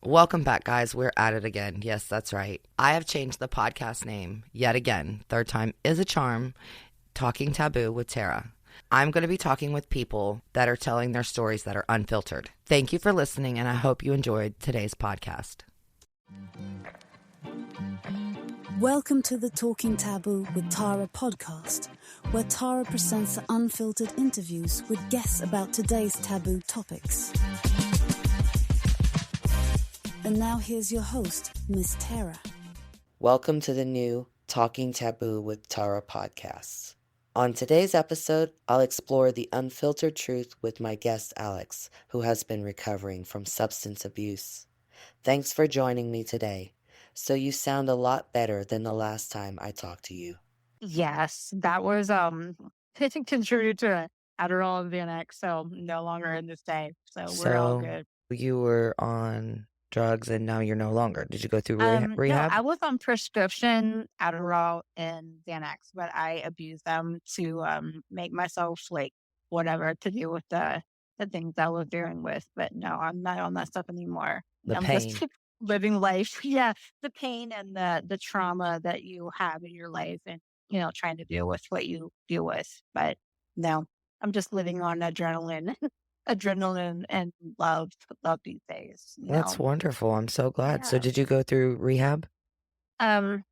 Welcome back, guys. We're at it again. Yes, that's right. I have changed the podcast name yet again. Third time is a charm. Talking Taboo with Tara. I'm going to be talking with people that are telling their stories that are unfiltered. Thank you for listening, and I hope you enjoyed today's podcast. Welcome to the Talking Taboo with Tara podcast, where Tara presents unfiltered interviews with guests about today's taboo topics. And now here's your host, Miss Tara. Welcome to the new Talking Taboo with Tara podcast. On today's episode, I'll explore the unfiltered truth with my guest Alex, who has been recovering from substance abuse. Thanks for joining me today. So you sound a lot better than the last time I talked to you. Yes, that was I think contributed to Adderall and Xanax, so no longer in this day. So we're all good. You were on drugs and now you're no longer. Did you go through No, rehab? I was on prescription Adderall and Xanax, but I abused them to make myself like whatever to deal with the things I was dealing with. But no, I'm not on that stuff anymore. The I'm pain. just living life. Yeah, the pain and the trauma that you have in your life, and trying to deal with what you deal with. But no, I'm just living on adrenaline. Adrenaline and love these days. That's wonderful. I'm so glad. So Yeah. did you go through rehab? Um,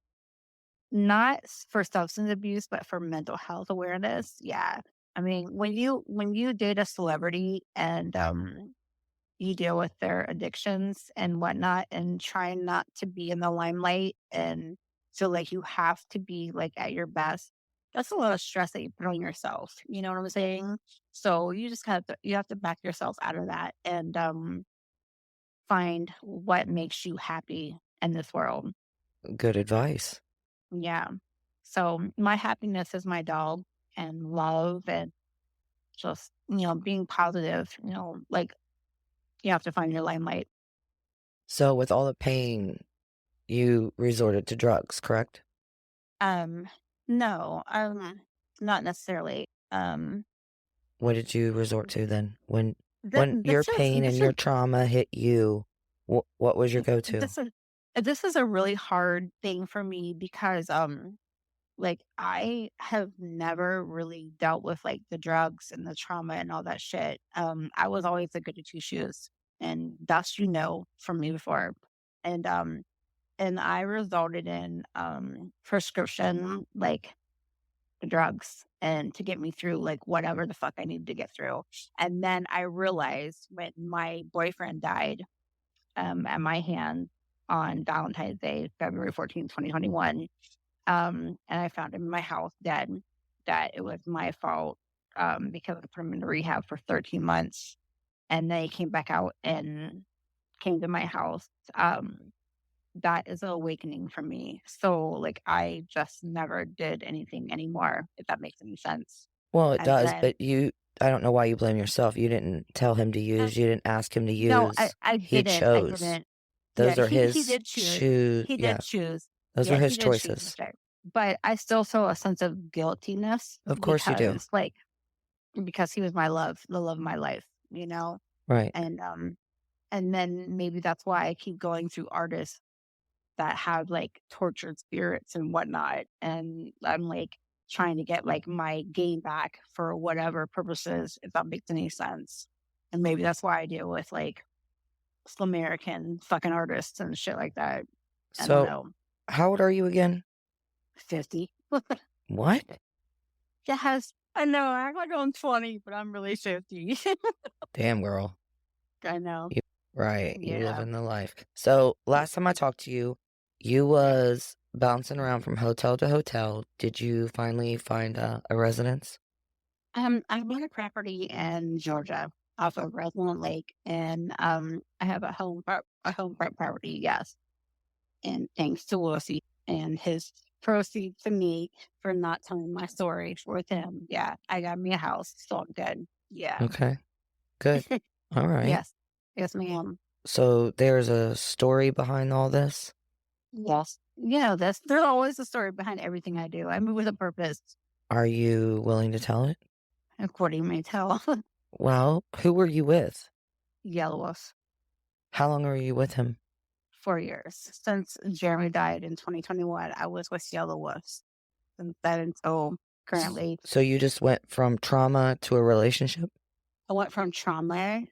not for substance abuse, but for mental health awareness. Yeah. I mean, when you date a celebrity and you deal with their addictions and whatnot and try not to be in the limelight and feel like you have to be like at your best, that's a lot of stress that you put on yourself. You know what I'm saying? So you just you have to back yourself out of that and find what makes you happy in this world. Good advice. Yeah. So my happiness is my dog and love and just, being positive, like you have to find your limelight. So with all the pain, you resorted to drugs, correct? No, not necessarily. What did you resort to then? When your This is pain and your trauma hit you, what was your go-to? this is a really hard thing for me because like I have never really dealt with like the drugs and the trauma and all that shit. I was always a goody two shoes, and that's from me before, and I resulted in prescription like drugs and to get me through like whatever the fuck I needed to get through. And then I realized when my boyfriend died at my hand on Valentine's Day, February 14th, 2021, and I found him in my house dead, that it was my fault because I put him in rehab for 13 months. And then he came back out and came to my house. That is an awakening for me. So, like, I just never did anything anymore, if that makes any sense. Well, it And does, then, but I don't know why you blame yourself. You didn't tell him to use, you didn't ask him to no, use. I He didn't. I chose. didn't. Yeah, Those are he his did choose. shoes. He Yeah, did choose. those Yeah, were his he did choose to choices. stay. But I still feel a sense of guiltiness Of course you do. because he was my love, the love of my life, Right. And then maybe that's why I keep going through artists that have like tortured spirits and whatnot. And I'm like trying to get like my gain back for whatever purposes, if that makes any sense. And maybe that's why I deal with like American fucking artists and shit like that. I don't So, know. how old are you again? 50. What? Yes. I know. I act like I'm 20, but I'm really 50. Damn, girl. I know. Right. You Yeah. living the life. So, last time I talked to you, you was bouncing around from hotel to hotel. Did you finally find a residence? I bought a property in Georgia off of Roseland Lake, and I have a homefront property, yes. And thanks to Wilsie and his proceeds to me for not telling my story with him. Yeah, I got me a house, so I'm good. Yeah. Okay. Good. All right. Yes. Yes, ma'am. So, there's a story behind all this? Yes. There's always a story behind everything I do. I move with a purpose. Are you willing to tell it? According to my tell. Well, who were you with? Yellow Wolf. How long were you with him? 4 years. Since Jeremy died in 2021, I was with Yellow Wolves since then until currently. So you just went from trauma to a relationship? I went from trauma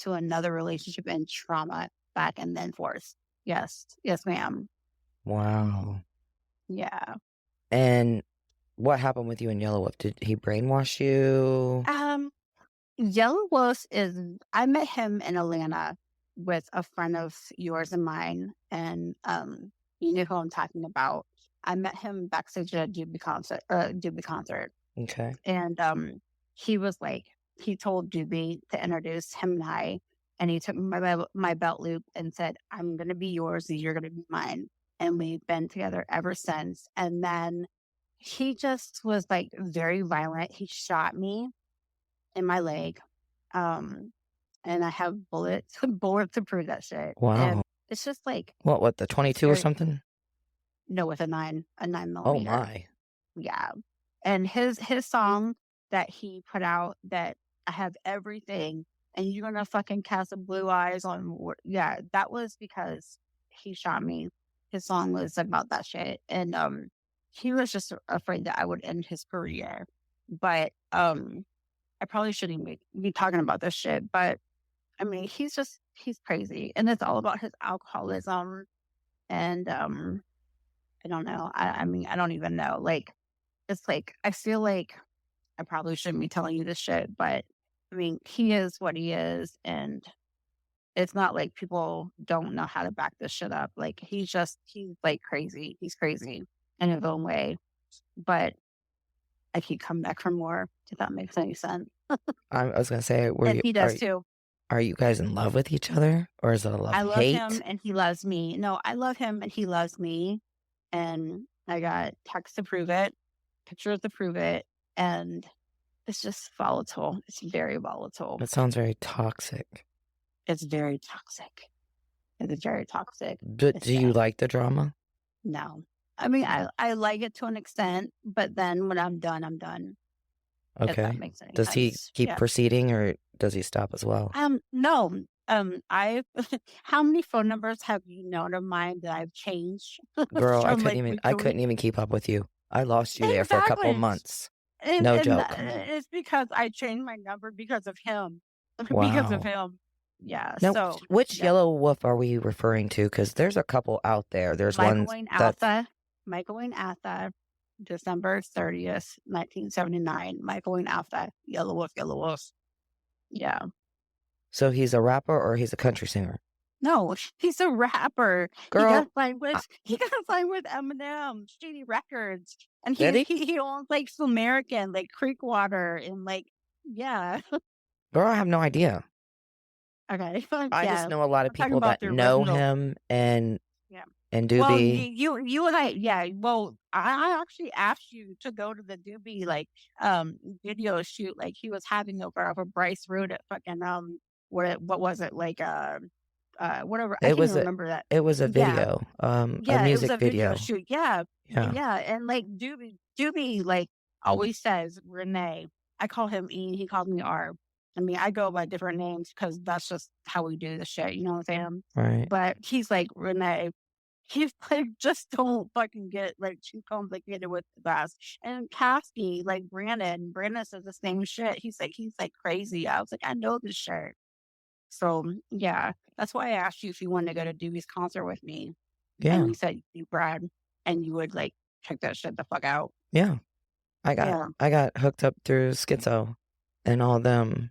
to another relationship and trauma back and then forth. Yes. Yes, ma'am. Wow. Yeah. And what happened with you and Yellow Wolf? Did he brainwash you? Um, Yellow Wolf is I met him in Atlanta with a friend of yours and mine, and you know who I'm talking about. I met him backstage at a Doobie concert. Okay. And he was like, he told Doobie to introduce him and I, and he took my belt loop and said, "I'm gonna be yours, and you're gonna be mine." And we've been together ever since. And then he just was like very violent. He shot me in my leg. Um, and I have bullets, bullets to prove that shit. Wow. And it's just like What, the it's 22 or very something? no with a 9 Oh millimeter. my. Yeah. And his song that he put out that I have everything and you're gonna fucking cast the blue eyes on yeah, that was because he shot me. His song was about that shit. And he was just afraid that I would end his career. But I probably shouldn't be talking about this shit. But I mean he's crazy. And it's all about his alcoholism and I don't know. I mean I don't even know. Like it's like, I feel like I probably shouldn't be telling you this shit, but I mean, he is what he is. And it's not like people don't know how to back this shit up. Like, he's like crazy. He's crazy in his own way. But I keep coming back for more, if that makes any sense. I was gonna say, And he does too. are you guys in love with each other, or is it a love I love him hate? and he loves me. No, I love him and he loves me. And I got text to prove it, pictures to prove it. And it's just volatile. It's very volatile. That sounds very toxic. It's very toxic. It's very toxic. But It's do you sad. like the drama? No. I mean, I like it to an extent, but then when I'm done, I'm done. If that Okay. makes any Does he sense. keep Yeah. proceeding, or does he stop as well? No. I how many phone numbers have you known of mine that I've changed Girl, from like I week to couldn't week? even keep up with you. I lost you there for a couple Exactly. months. And No and joke. it's because I changed my number because of him. Because of Wow. him. Yeah. Now, So which yeah. yellow wolf are we referring to? Because there's a couple out there. There's Michael ones Wayne that's Alpha. Michael Wayne Alpha. December 30th, 1979. Michael Wayne Alpha. Yellow Wolf, Yellow Wolf. Yeah. so he's a rapper or he's a country singer. No, he's a rapper. Girl, He got signed with Eminem, Shady Records. And did he? he owns like American, like Creekwater and like yeah. Girl, I have no idea. Okay. I just Yeah. know a lot of I'm talking people about that the know original. him Yeah. and Well, Doobie. you and I, yeah. Well, I actually asked you to go to the Doobie like video shoot like he was having over Bryce Road at fucking what was it like whatever I It can't was even a remember that. it was a Yeah, video, a yeah, it was music a video video. shoot. Yeah, Yeah, yeah, and like Doobie like always says Renee. I call him E. He calls me R. I mean, I go by different names because that's just how we do the shit. You know what I'm saying? right. But he's like Renee. He's like, just don't fucking get like too complicated with that. And Caskey, like Brandon says the same shit. He's like crazy. I was like, I know this shirt. So yeah, that's why I asked you if you wanted to go to Dewey's concert with me. And Yeah, you said you Brad and you would like check that shit the fuck out. yeah. Yeah. I got hooked up through Schizo and all them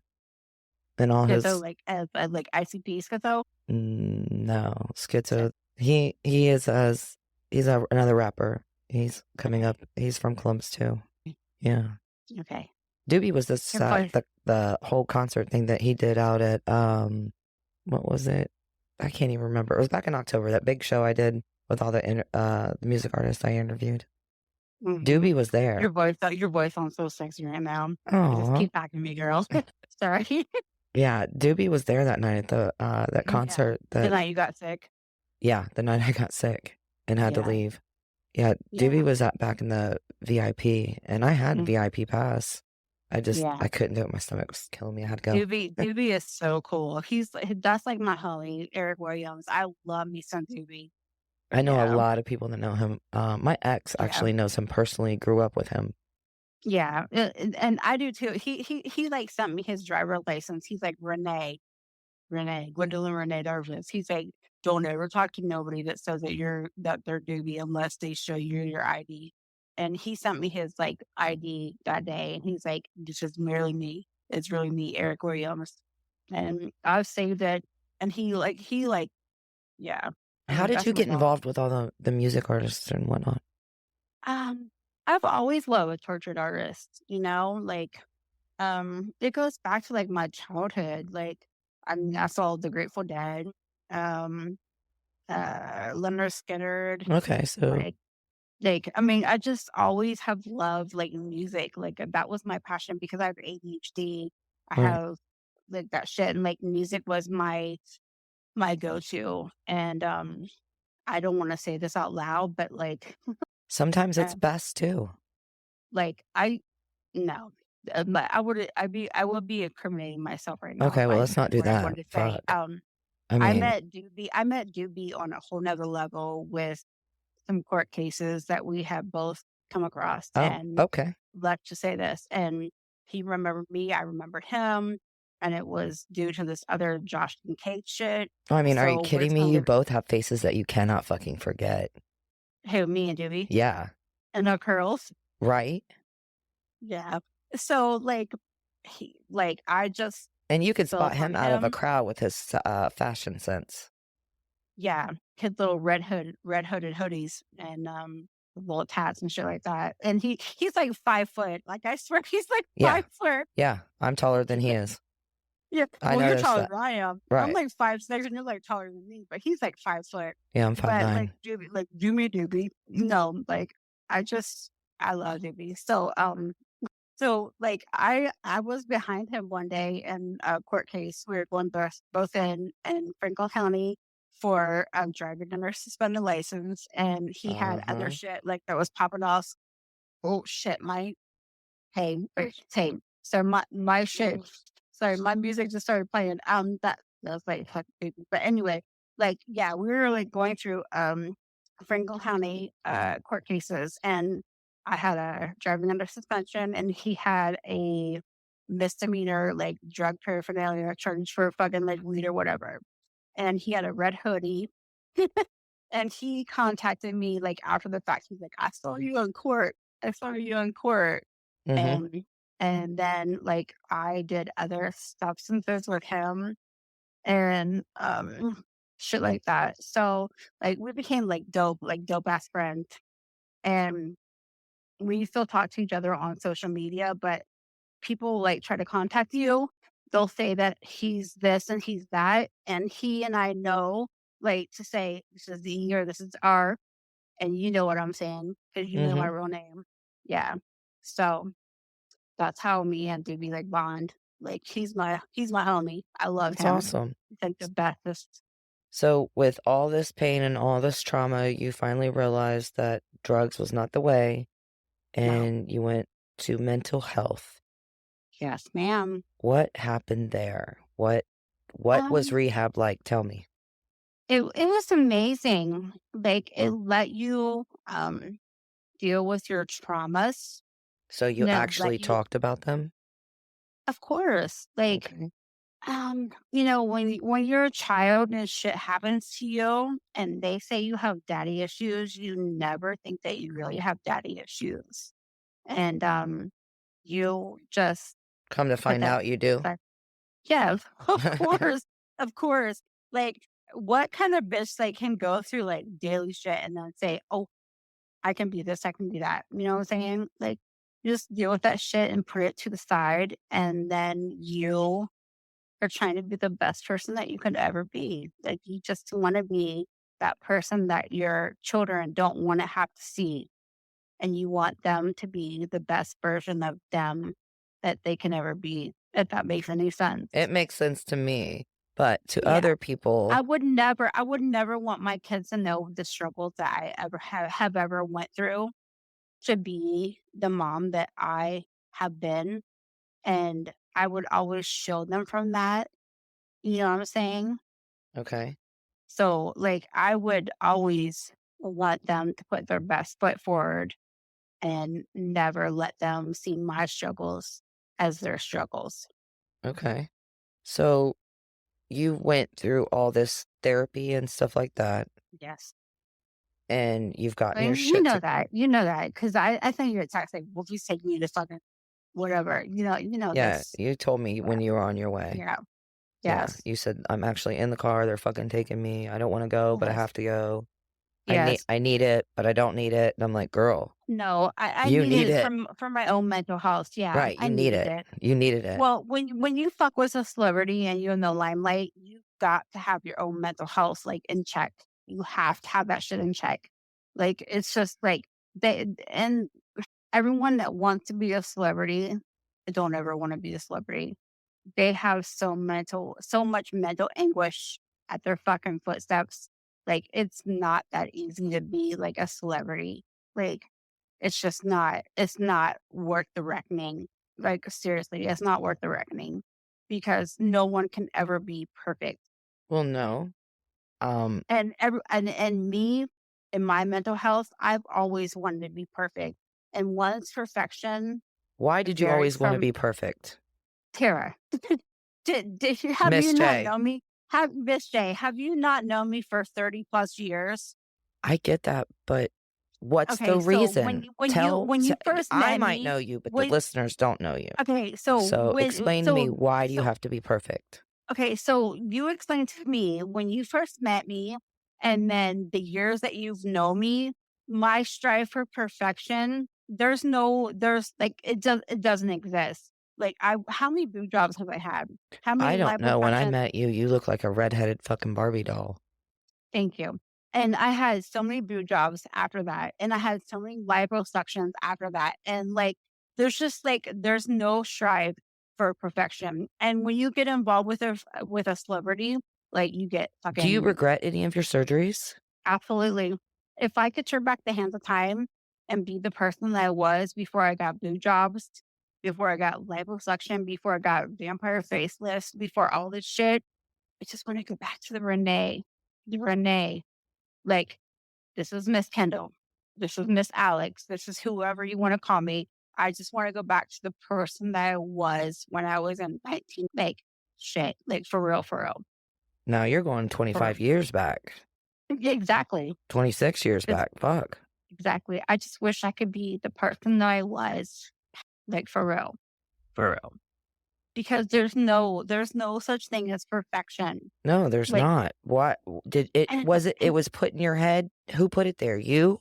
and all Schizo his as like ICP schizo. no Shit. Schizo. He is as he's another rapper. He's coming Okay. up. He's from Columbus too. Yeah. Okay. Doobie was You're fine. the whole concert thing that he did out at what was it? I can't even remember. It was back in October. That big show I did with all the music artists I interviewed. Doobie was there. Your voice sounds so sexy right now. Just Oh, keep talking to me, girl. Sorry. yeah. Doobie was there that night at the that Yeah. concert. The night you got sick. Yeah, the night I got sick and had to Yeah. leave. Yeah, Yeah. Doobie was back in the VIP, and I had Mm. VIP pass. Yeah. I couldn't do it. My stomach was killing me. I had to go. Doobie is so cool. That's like my homie, Eric Williams. I love me some Doobie. I know a Yeah. lot of people that know him. My ex Yeah. actually knows him personally, grew up with him. Yeah. And I do too. He like sent me his driver license. He's like Gwendolyn Renee Darvis. He's like, don't ever talk to nobody that says that they're doobie unless they show you your ID. And he sent me his like ID that day, and he's like, "This is merely me. It's really me, Eric Williams." And I've saved it. And yeah. I How mean, did that's you my get dog. involved with all the music artists and whatnot? Um, I've always loved a tortured artist. It goes back to, like, my childhood, like, I mean, I saw The Grateful Dead, um, Leonard Skinner, Okay, so I mean, I just always have loved, like, music, like, that was my passion because I have ADHD. I right. have, like, that shit, and, like, music was my go-to, and, I don't wanna say this out loud, but, Sometimes it's uh, best too. I no, but I would be incriminating myself right now if Okay, well, I let's not said do what I that. wanted to say. Fuck. I mean, I met Doobie on a whole 'nother level with some court cases that we have both come across, oh, and okay. let's just say this, and he remembered me, I remembered him, and it was due to this other Josh and Kate shit. I mean, are you So we're kidding me? still You both have faces that you cannot fucking forget. who, me and Doobie? Yeah, And our curls? right? Yeah. So, I just And you could built spot him on out of a him. crowd with his fashion sense. Yeah, his little red hooded hoodies and, little tats and shit like that, and he's, like, 5 foot, like, I swear he's, like, Yeah, 5 foot. yeah. I'm taller than he is. Yeah, I well, you're noticed taller that. than I am. I'm, Right. like, 5'6", and you're, like, taller than me, but he's, like, 5 foot. Yeah, I'm five But, nine. Doobie Doobie, no, I just I love Doobie. I was behind him one day in a court case. We were going both in Franklin County for, driving under suspended license, and he had other Uh-huh. shit, like, that was popping off. Oh, shit, my hey, hey, so my shit sorry, my music just started playing, that was, like, fucking creepy, but anyway, yeah, we were, like, going through, Franklin County, court cases, and I had a driving under suspension, and he had a misdemeanor, like, drug paraphernalia charge for fucking, like, weed or whatever, and he had a red hoodie, and he contacted me, like, after the fact. He's like, "I saw you in court. I saw you in court." Mhm. And and then, I did other substances with him and, shit like that. So, we became, dope ass friends, and we still talk to each other on social media, but people, try to contact you, they'll say that he's this and he's that, and he and I know, to say, "This is E or this is R," and you know what I'm saying because you know my Mhm. real name. Yeah. So that's how me and Doobie, bond. He's my homie. I love That's him. awesome. He's, the bestest. So, with all this pain and all this trauma, you finally realized that drugs was not the way, No. and you went to mental health. Yes, ma'am. What happened there? What was Um, rehab like? Tell me. it was amazing. It let you, deal with your traumas, So you let actually you talked about them? of course, Okay. when you're a child and shit happens to you and they say you have daddy issues, you never think that you really have daddy issues. And, you just Come to put find that out you do. aside. Yeah, of course, of course. What kind of bitch, can go through, daily shit and then say, "Oh, I can be this, I can be that." You know what I'm saying? You just deal with that shit and put it to the side, and then you are trying to be the best person that you could ever be. You just wanna be that person that your children don't wanna have to see, and you want them to be the best version of them that they can ever be, if that makes any sense. It makes sense to me, but to Yeah. other people I would never want my kids to know the struggles that I ever have ever went through to be the mom that I have been. and I would always shield them from that, you know what I'm saying? Okay. So, like, I would always want them to put their best foot forward and never let them see my struggles as their struggles. Okay. So you went through all this therapy and stuff like that, Yes. and you've gotten I your mean, you shit know to that. You know that because I sent you a text like, "Well, please take me to fucking whatever." You know yeah, this. you told me Yeah. when you were on your way. Yeah. Yeah, Yes. you said, "I'm actually in the car, they're fucking taking me. I don't wanna go, but I Yes. have to go. Yes. I need it, but I don't need it." And I'm like, "Girl, No, I you needed need it it." from my own mental health. Yeah, Right, I you need needed it. it. You needed it. Well, when you fuck with a celebrity and you're in the limelight, you got to have your own mental health like in check. You have to have that shit in check. Like it's just like they and everyone that wants to be a celebrity don't ever want to be a celebrity. They have so much mental anguish at their fucking footsteps. Like it's not that easy to be like a celebrity. Like it's not worth the reckoning. Like, seriously, it's not worth the reckoning because no one can ever be perfect. Well, no. Um, And me, in my mental health, I've always wanted to be perfect. And once perfection why did you varies always wanna from be perfect? Tara, did you have Miss you not J. known me? Have Miss J, have you not known me for 30 plus years? I get that, but what's the Okay, so reason? when you first I met might me, know you, but the when listeners don't know you. okay, So explain to me, why do you so have to be perfect? okay, so you explained to me when you first met me and then the years that you've known me, my strive for perfection, there's like it doesn't exist. Like I how many boob jobs have I had? How I many don't know. When I liposuction? met you, you look like a redheaded fucking Barbie doll. Thank you. And I had so many boob jobs after that. And I had so many liposuctions after that. And like there's just like there's no strive for perfection. And when you get involved with a celebrity, like you get Do you fucking regret any of your surgeries? absolutely. If I could turn back the hands of time and be the person that I was before I got boob jobs, before I got liposuction, before I got vampire facelifts, before all this shit, I just want to go back to the Renee. Like, this is Miss Kendall. This is Miss Alex. This is whoever you want to call me. I just want to go back to the person that I was when I was in 19, like, shit, like for real, Now you're going for 25 real. years back, Yeah, exactly. 26 years Just back. Fuck. exactly. I just wish I could be the person that I was, like, for real. Because there's no such thing as perfection. No, there's Like, not. What did it and, was it it and was put in your head? Who put it there? You?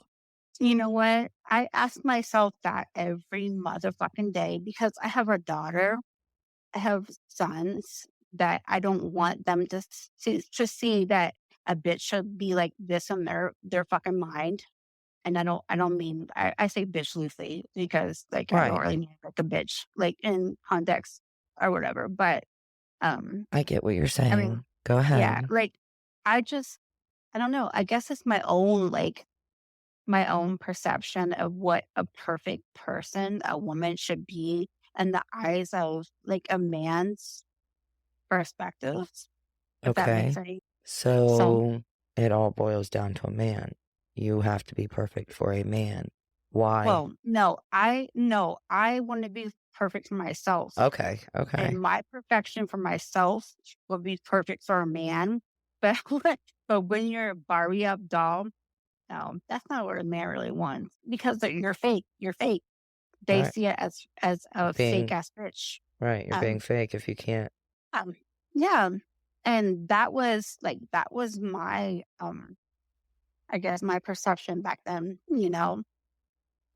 you know what? I ask myself that every motherfucking day because I have a daughter. I have sons that I don't want them to see that a bitch should be like this in their fucking mind. And I don't mean I say bitch loosely because like I don't Right. really mean like a bitch like in context or whatever. But um I get what you're I mean saying. Go yeah, ahead. like I just I don't know. I guess it's my own perception of what a perfect person a woman should be in the eyes of like a man's perspectives, if that makes Okay. any so So it all boils down to a man. You have to be perfect for a man. Why? well, no, I want to be perfect for myself. Okay. Okay. And my perfection for myself would be perfect for a man. But but when you're a Barbie up doll, no, that's not what a man really wants because you're fake. You're fake. They Right. see it as a fake Being ass bitch. right. You're being Um, fake if you can't. um, yeah, and that was my I guess my perception back then.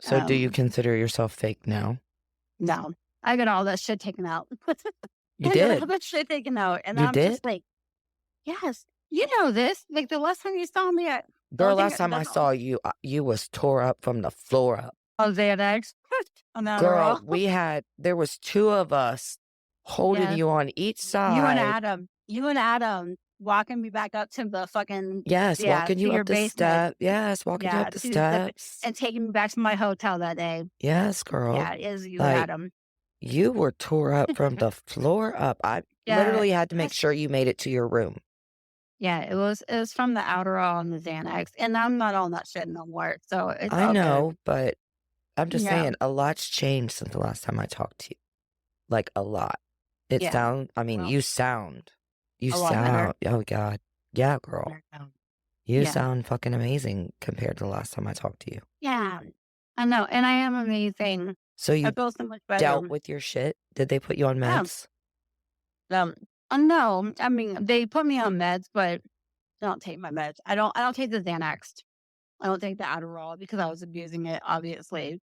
So do you Um, consider yourself fake now? no, I got all that shit taken out. You I got all did. that shit taken out, and You I'm just did? like, yes, you know this. Like the last time you saw me, the Girl, only thing last time I saw you, you was tore up from the floor up. on Xanax, on Girl, Adderall. there was two of us holding Yes. you on each You and side. Adam. You and Adam walking me back up to the fucking Yes, yeah, walking to you your up the basement. step. Yes, walking you Yeah, up the to the steps. and taking me back to my hotel that day. Yes, Yeah, girl. it is you and Like, Adam. You were tore up from the floor up. I Yeah, literally had to make that's sure you made it to your room. yeah, it was from the Adderall and the Xanax, and I'm not on that shit no more, so it's I all good. know, but I'm just Yeah, saying a lot's changed since the last time I talked to you. Like, a lot. yeah, I mean, well, you a lot better. sound, oh God. Yeah, girl. You Yeah, sound fucking amazing compared to the last time I talked to you. yeah, I know, and I am amazing. So I you feel so much better. dealt with your shit? Did they put you on Yeah, meds? um, no, I mean, they put me on meds, but I don't take my meds. I don't take the Xanax. I don't take the Adderall because I was abusing it, obviously.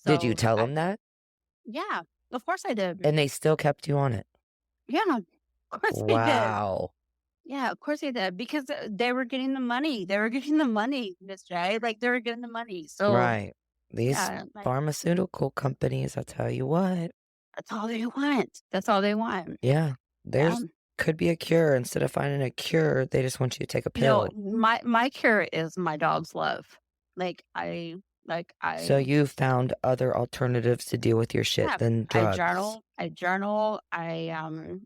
Did you So, tell them that? yeah, of course I did. And they still kept you on it? Yeah, of course they did. Wow. Yeah, of course they did because they were getting the money. They were getting the money, Miss J. Like they were getting the money. So Right. These yeah, like pharmaceutical companies, I tell you what. that's all they want. That's all they want. Yeah. Yeah. There's could be a cure. Instead of finding a cure, they just want you to take a pill. My cure is my dog's love. Like So I you found other alternatives to deal with your shit yeah, than I drugs. journal. I journal. I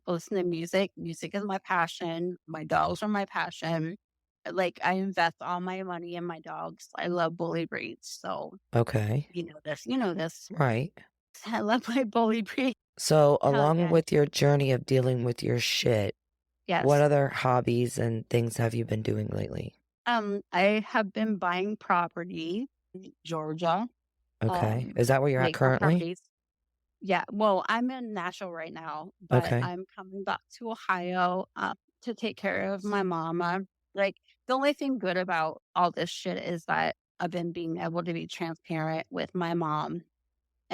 listen to music. Music is my passion. My dogs are my passion. Like I invest all my money in my dogs. I love bully breeds. So Okay. you know this. You know this. Right. I love my bully breed. So Hell along yeah. with your journey of dealing with your shit, what Yes. other hobbies and things have you been doing lately? I have been buying property in Georgia. Okay. Is that where you're at Lakefront currently? properties. Yeah. Well, I'm in Nashville right now, but Okay. I'm coming back to Ohio to take care of my mama. Like the only thing good about all this shit is that I've been being able to be transparent with my mom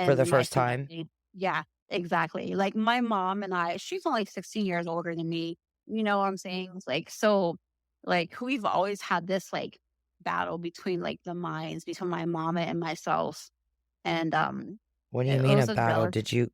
For the and my first time? family. Yeah, exactly. Like my mom and she's only 16 years older than me. You know what I'm saying? It's like, so like we've always had this like battle between like the minds between my mama and myself. And What do you it mean a was a battle? jealous Did you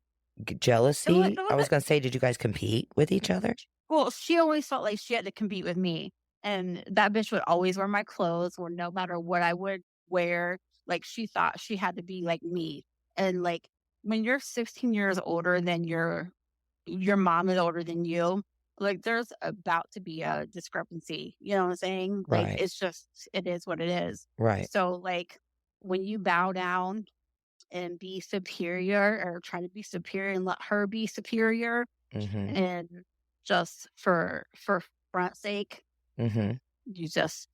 it was, jealousy? it I was was gonna say, did you guys compete with each other? well, she always felt like she had to compete with me. And that bitch would always wear my clothes or no matter what I would wear, like she thought she had to be like me. And like when you're 16 years older than your mom is older than you, like there's about to be a discrepancy. You know what I'm saying? Like Right. it's just it is what it is. Right. So like when you bow down and be superior or try to be superior and let her be superior Mhm. and just for front sake, Mhm. you just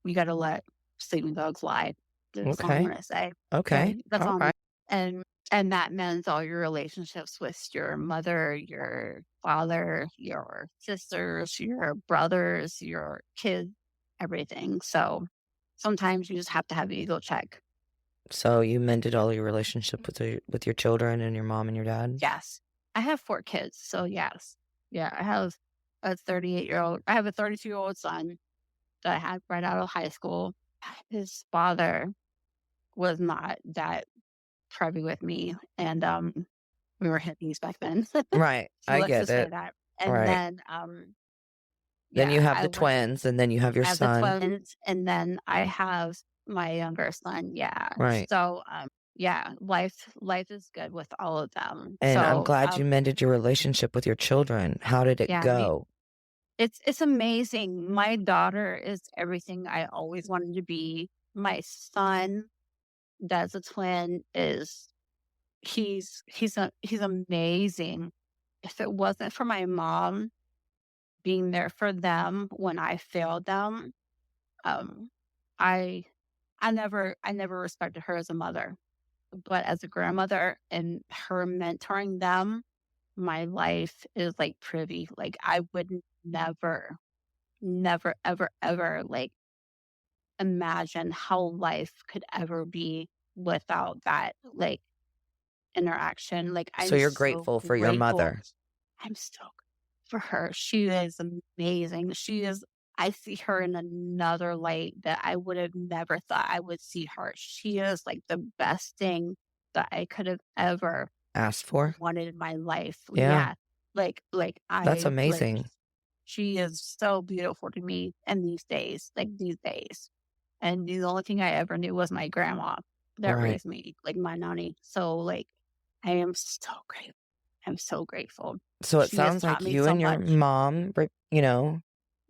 you gotta let sleeping dogs lie. That's all I'm Okay. gonna say. Okay. Okay. That's all Alright. and and that means all your relationships with your mother, your father, your sisters, your brothers, your kids, everything. So sometimes you just have to have an ego check. So you mended all your relationship with your children and your mom and your dad? Yes. I have 4 kids, so yes. Yeah, I have a 38-year-old I have a 32-year-old son that I had right out of high school. His father was not that privy with me, and, we were hippies back then. Right. So I let's get just say it. that. And Right. then, Then yeah, you have the twins, and then you have your I have the son. twins, and then I have my younger son, yeah. Right. So, yeah, life is good with all of them. And I'm So, glad you mended your relationship with your children. How did it yeah, go? it's amazing. My daughter is everything I always wanted to be. My son, that's a twin, is he's amazing. If it wasn't for my mom being there for them when I failed them, um, I I never respected her as a mother, but as a grandmother and her mentoring them, my life is like privy. Like I would never, never, ever, ever like imagine how life could ever be without that like interaction. Like So I'm you're so grateful for your grateful. mother. I'm so grateful for her. She is amazing. I see her in another light that I would have never thought I would see her. She is like the best thing that I could have ever Asked for? wanted in my life. Yeah. Yeah. That's Like amazing. she is so beautiful to me in these days, like these days. And the only thing I ever knew was my grandma that Right. raised me, like my nanny. So like I am so grateful. I'm so grateful. So it She has sounds taught like me you so and your much. mom,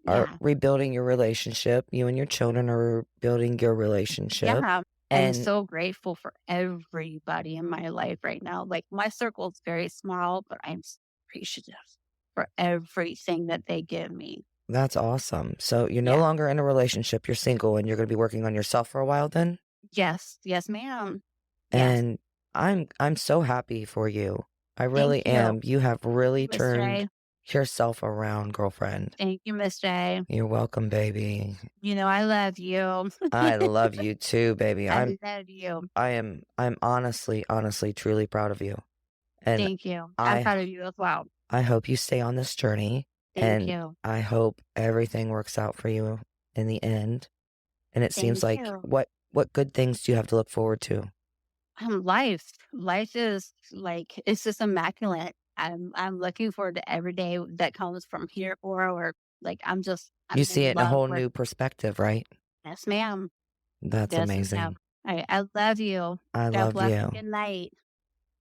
are Yeah. rebuilding your relationship. You and your children are rebuilding your relationship. Yeah. I'm And so grateful for everybody in my life right now. Like, my circle is very small, but I'm appreciative for everything that they give me. that's awesome. So you're no Yeah. longer in a relationship, you're single, and you're going to be working on yourself for a while then? Yes. Yes, ma'am. Yes. And I'm so happy for you. I Thank really you. am. You have really Miss turned J. yourself around, girlfriend. Thank you, Miss J. You're welcome, baby. You know, I love you. I love you too, baby. I love you. I'm honestly, truly proud of you. And Thank you. I'm I proud of you as well. I hope you stay on this journey, Thank and you. I hope everything works out for you in the end. And it seems Thank like you. what good things do you have to look forward to? Life is like, it's just immaculate. I'm looking forward to every day that comes from here forward. Like, I'm You see in it in a love whole with. new perspective, right? Yes, ma'am. That's Yes, ma'am. amazing. I love you. I God love bless and you. good night.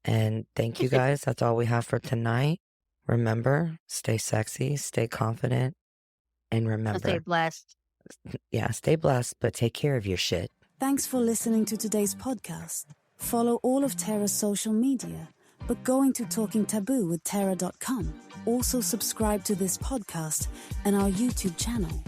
And thank you guys. That's all we have for tonight. Remember, stay sexy, stay confident, and And stay remember, blessed. yeah, stay blessed, but take care of your shit. Thanks for listening to today's podcast. Follow all of Tara's social media, but going to talkingtaboo with Tara.com. Also subscribe to this podcast and our YouTube channel.